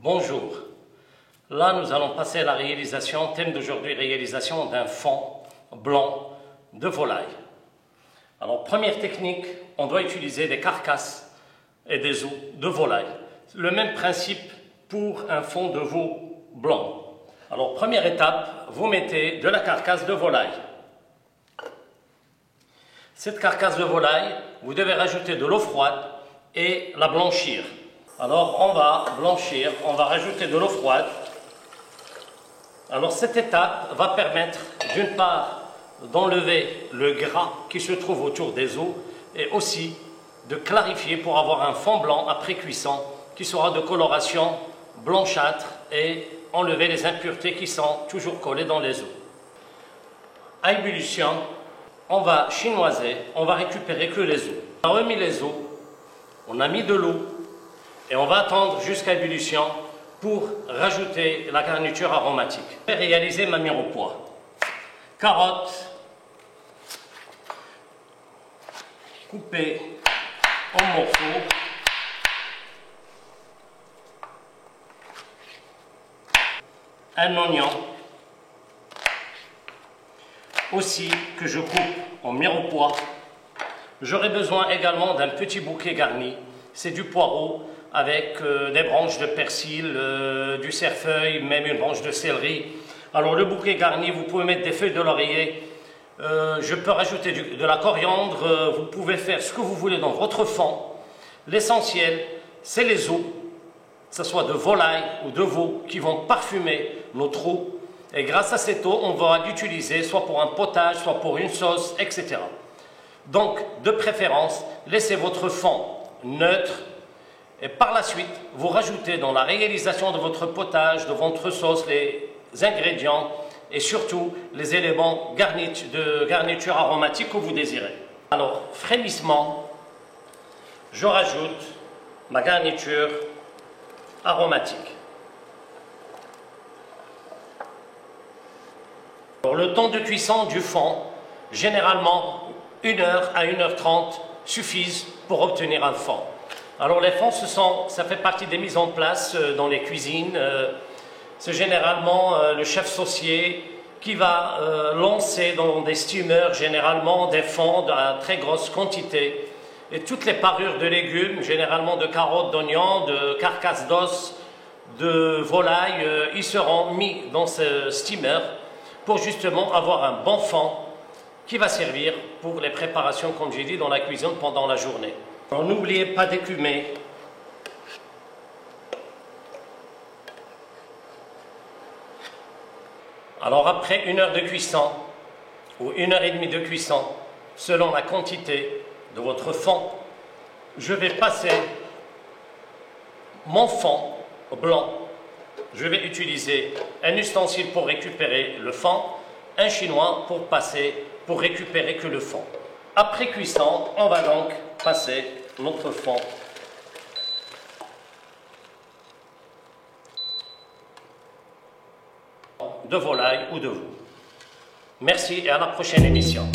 Bonjour. Là, nous allons passer à la réalisation, thème d'aujourd'hui, réalisation d'un fond blanc de volaille. Alors, première technique, on doit utiliser des carcasses et des os de volaille. Le même principe pour un fond de veau blanc. Alors, première étape, vous mettez de la carcasse de volaille. Cette carcasse de volaille, vous devez rajouter de l'eau froide et la blanchir. Alors, on va blanchir, on va rajouter de l'eau froide. Alors, cette étape va permettre, d'une part, d'enlever le gras qui se trouve autour des os et aussi de clarifier pour avoir un fond blanc après cuisson qui sera de coloration blanchâtre et enlever les impuretés qui sont toujours collées dans les os. À ébullition, on va chinoiser, on va récupérer que les os. On a remis les os, on a mis de l'eau et on va attendre jusqu'à ébullition pour rajouter la garniture aromatique. Je vais réaliser ma mirepoix. Carottes coupées en morceaux. Un oignon aussi que je coupe en mirepoix. J'aurai besoin également d'un petit bouquet garni. C'est du poireau avec des branches de persil, du cerfeuil, même une branche de céleri. Alors le bouquet garni, vous pouvez mettre des feuilles de laurier. Je peux rajouter de la coriandre. Vous pouvez faire ce que vous voulez dans votre fond. L'essentiel, c'est les os, que ce soit de volaille ou de veau, qui vont parfumer notre eau. Et grâce à cette eau, on va l'utiliser soit pour un potage, soit pour une sauce, etc. Donc, de préférence, laissez votre fond neutre et par la suite, vous rajoutez dans la réalisation de votre potage, de votre sauce, les ingrédients et surtout les éléments de garniture aromatique que vous désirez. Alors, frémissement, je rajoute ma garniture aromatique. Alors, le temps de cuisson du fond, généralement 1h à 1h30 suffisent pour obtenir un fond. Alors les fonds, ça fait partie des mises en place dans les cuisines. C'est généralement le chef saucier qui va lancer dans des steamers généralement des fonds à très grosse quantité. Et toutes les parures de légumes, généralement de carottes, d'oignons, de carcasses d'os, de volaille, ils seront mis dans ce steamer pour justement avoir un bon fond qui va servir pour les préparations, comme j'ai dit, dans la cuisine pendant la journée. Alors n'oubliez pas d'écumer. Alors après 1 heure de cuisson ou 1h30 de cuisson, selon la quantité de votre fond, je vais passer mon fond blanc. Je vais utiliser un ustensile pour récupérer le fond, un chinois pour récupérer que le fond. Après cuisson, on va donc passer notre fond de volaille ou de veau. Merci et à la prochaine émission.